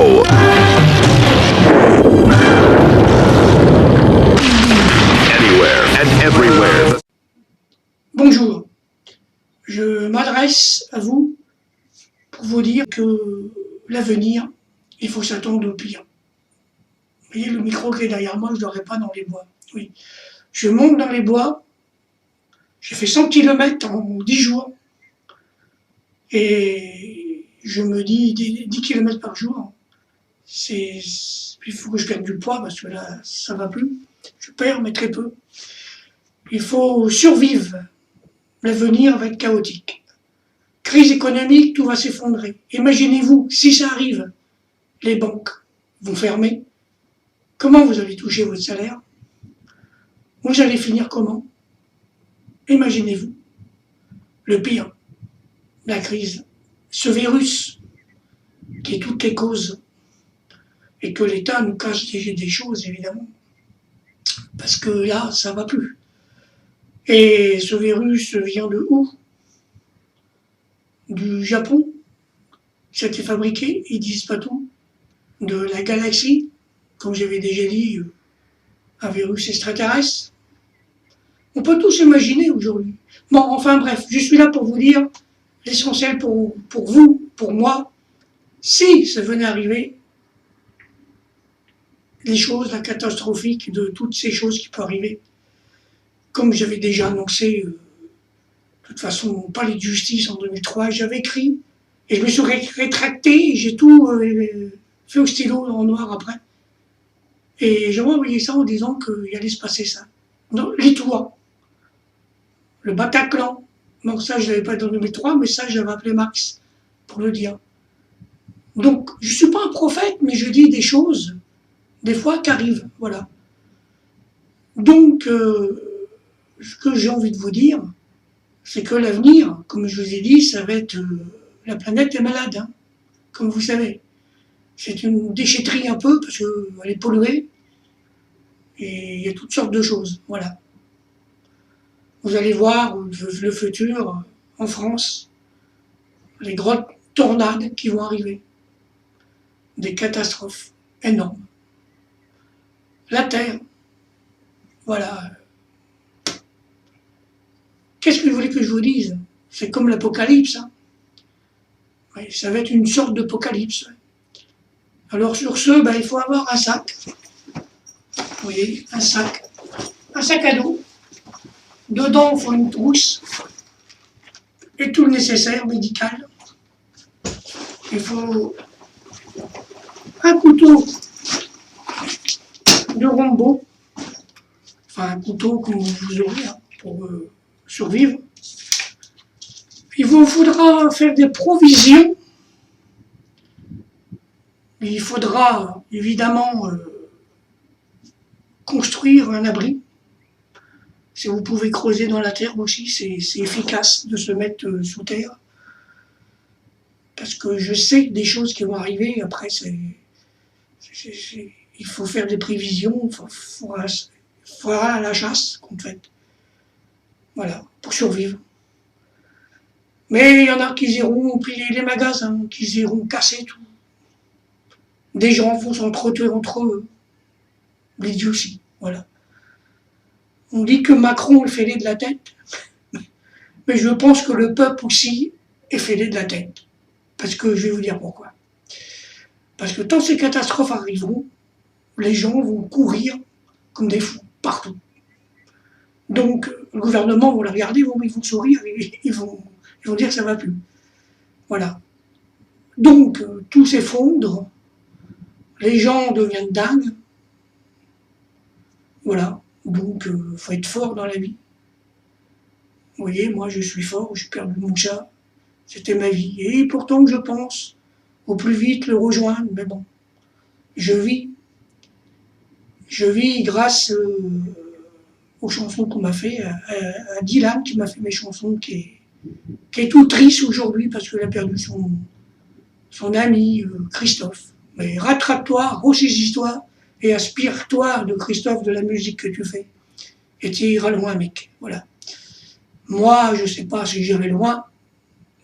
go. Anywhere and everywhere. Bonjour, je m'adresse à vous pour vous dire que l'avenir, il faut s'attendre au pire. Vous voyez le micro qui est derrière moi, je ne l'aurai pas dans les bois. Oui. Je monte dans les bois, j'ai fait 100 km en 10 jours, et je me dis 10 km par jour, il faut que je perde du poids parce que là, ça va plus. Je perds, mais très peu. Il faut survivre. L'avenir va être chaotique. Crise économique, tout va s'effondrer. Imaginez-vous, si ça arrive, les banques vont fermer. Comment vous allez toucher votre salaire? Vous allez finir comment? Imaginez-vous. Le pire, la crise, ce virus qui est toutes les causes, et que l'État nous cache des choses, évidemment, parce que là, ça va plus. Et ce virus vient de où? Du Japon. C'était fabriqué, ils disent pas tout, de la galaxie, comme j'avais déjà dit, un virus extraterrestre. On peut tous imaginer aujourd'hui. Bon, enfin bref, je suis là pour vous dire l'essentiel pour vous, pour moi, si ça venait arriver, les choses, la catastrophique de toutes ces choses qui peuvent arriver. Comme j'avais déjà annoncé, de toute façon, au palais de justice en 2003, j'avais écrit, et je me suis rétracté, et j'ai tout fait au stylo en noir après. Et j'ai envoyé ça en disant qu'il allait se passer ça. Donc, les toits, le Bataclan, bon ça je l'avais pas dans 2003, mais ça j'avais appelé Max pour le dire. Donc je suis pas un prophète, mais je dis des choses, des fois qui arrivent, voilà. Donc ce que j'ai envie de vous dire, c'est que l'avenir, comme je vous ai dit, ça va être la planète est malade, hein, comme vous savez. C'est une déchetterie un peu parce qu'elle est polluée et il y a toutes sortes de choses, voilà. Vous allez voir le futur en France, les grosses tornades qui vont arriver, des catastrophes énormes. La Terre, voilà. Qu'est-ce que vous voulez que je vous dise? C'est comme l'Apocalypse. Hein. Ouais, ça va être une sorte d'Apocalypse. Alors sur ce, il faut avoir un sac. Vous voyez, un sac à dos. Dedans, il faut une trousse et tout le nécessaire médical. Il faut un couteau de Rambo, enfin un couteau comme vous aurez hein, pour survivre. Il vous faudra faire des provisions. Il faudra évidemment construire un abri. Si vous pouvez creuser dans la terre aussi, c'est efficace de se mettre sous terre. Parce que je sais des choses qui vont arriver, après il faut faire des prévisions, il faut à la chasse, en fait. Voilà, pour survivre. Mais il y en a qui iront piller les magasins, qui iront casser tout. Des gens vont s'entretuer entre eux. L'idiotie, voilà. On dit que Macron est fêlé de la tête, mais je pense que le peuple aussi est fêlé de la tête. Parce que je vais vous dire pourquoi. Parce que tant ces catastrophes arriveront, les gens vont courir comme des fous, partout. Donc, le gouvernement va les regarder, ils vont sourire, ils vont dire que ça ne va plus. Voilà. Donc, tout s'effondre, les gens deviennent dingues. Voilà. Donc, faut être fort dans la vie. Vous voyez, moi, je suis fort, j'ai perdu mon chat, c'était ma vie. Et pourtant, je pense au plus vite le rejoindre, mais bon, je vis. Je vis grâce aux chansons qu'on m'a fait, à Dylan qui m'a fait mes chansons, qui est tout triste aujourd'hui parce qu'il a perdu son ami Christophe. Mais rattrape-toi, ressaisis-toi et inspire-toi de Christophe, de la musique que tu fais. Et tu iras loin, mec. Voilà. Moi, je ne sais pas si j'irai loin.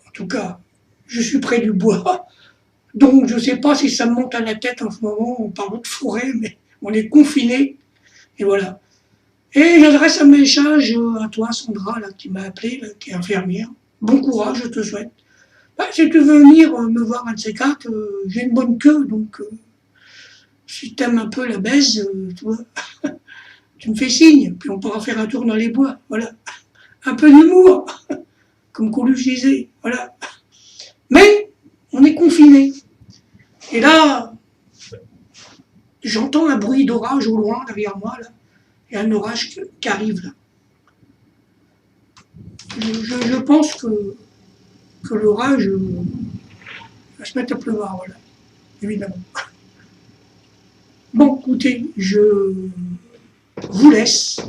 En tout cas, je suis près du bois. Donc je ne sais pas si ça me monte à la tête en ce moment, on parle de forêt, mais on est confinés, et voilà. Et j'adresse un message à toi, Sandra, là, qui m'a appelé, là, qui est infirmière. Bon courage, je te souhaite. Bah, si tu veux venir me voir un de ces quatre, j'ai une bonne queue, donc si t'aimes un peu la baise, tu vois, tu me fais signe, puis on pourra faire un tour dans les bois, voilà. Un peu d'humour, comme Coluche disait, voilà. Mais on est confinés. Et là, j'entends un bruit d'orage au loin derrière moi, là. Il y a un orage qui arrive, là. Je pense que l'orage va se mettre à pleuvoir, voilà, évidemment. Bon, écoutez, je vous laisse.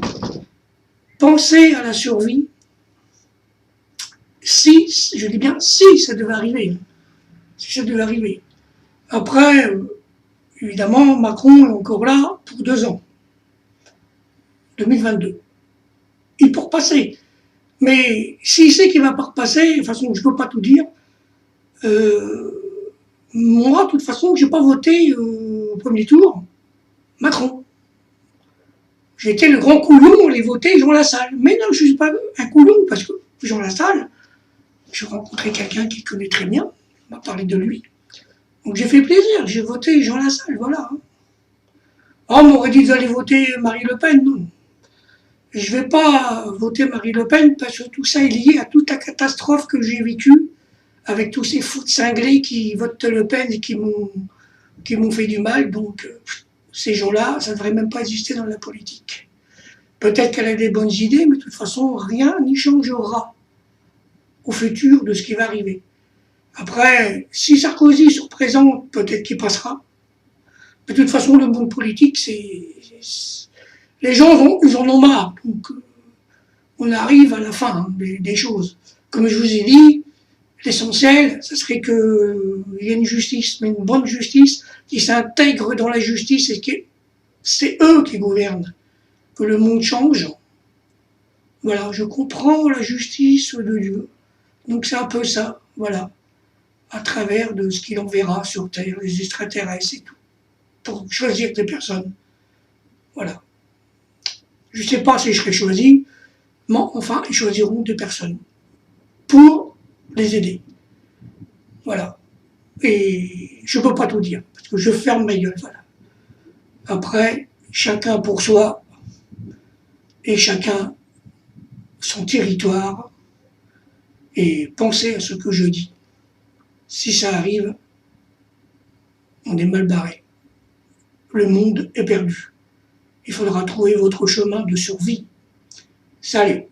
Pensez à la survie. Si, je dis bien si ça devait arriver. Si ça devait arriver. Après, évidemment, Macron est encore là pour 2 ans. 2022. Il peut repasser. Mais s'il sait qu'il ne va pas repasser, de toute façon, je ne peux pas tout dire. Moi, de toute façon, je n'ai pas voté au premier tour Macron. J'étais le grand coulon, on les votait Jean Lassalle. Mais non, je ne suis pas un coulon, parce que Jean Lassalle, j'ai rencontré quelqu'un qui le connaît très bien, on m'a parlé de lui. Donc j'ai fait plaisir, j'ai voté Jean Lassalle, voilà. Oh, on m'aurait dit d'aller voter Marine Le Pen, non. Je ne vais pas voter Marine Le Pen parce que tout ça est lié à toute la catastrophe que j'ai vécue avec tous ces fous de cinglés qui votent Le Pen et qui m'ont fait du mal. Donc ces gens-là, ça ne devrait même pas exister dans la politique. Peut-être qu'elle a des bonnes idées, mais de toute façon, rien n'y changera au futur de ce qui va arriver. Après, si Sarkozy se représente, peut-être qu'il passera. Mais de toute façon, le monde politique, les gens, ils en ont marre. Donc, on arrive à la fin des choses. Comme je vous ai dit, l'essentiel, ce serait qu'il y ait une justice, mais une bonne justice, qui s'intègre dans la justice et que c'est eux qui gouvernent. Que le monde change. Voilà, je comprends la justice de Dieu. Donc c'est un peu ça, voilà, à travers de ce qu'il enverra sur Terre, les extraterrestres et tout, pour choisir des personnes. Voilà. Je ne sais pas si je serai choisi, mais enfin, ils choisiront des personnes pour les aider. Voilà. Et je ne peux pas tout dire, parce que je ferme ma gueule, voilà. Après, chacun pour soi, et chacun son territoire, et pensez à ce que je dis. Si ça arrive, on est mal barré. Le monde est perdu. Il faudra trouver votre chemin de survie. Salut!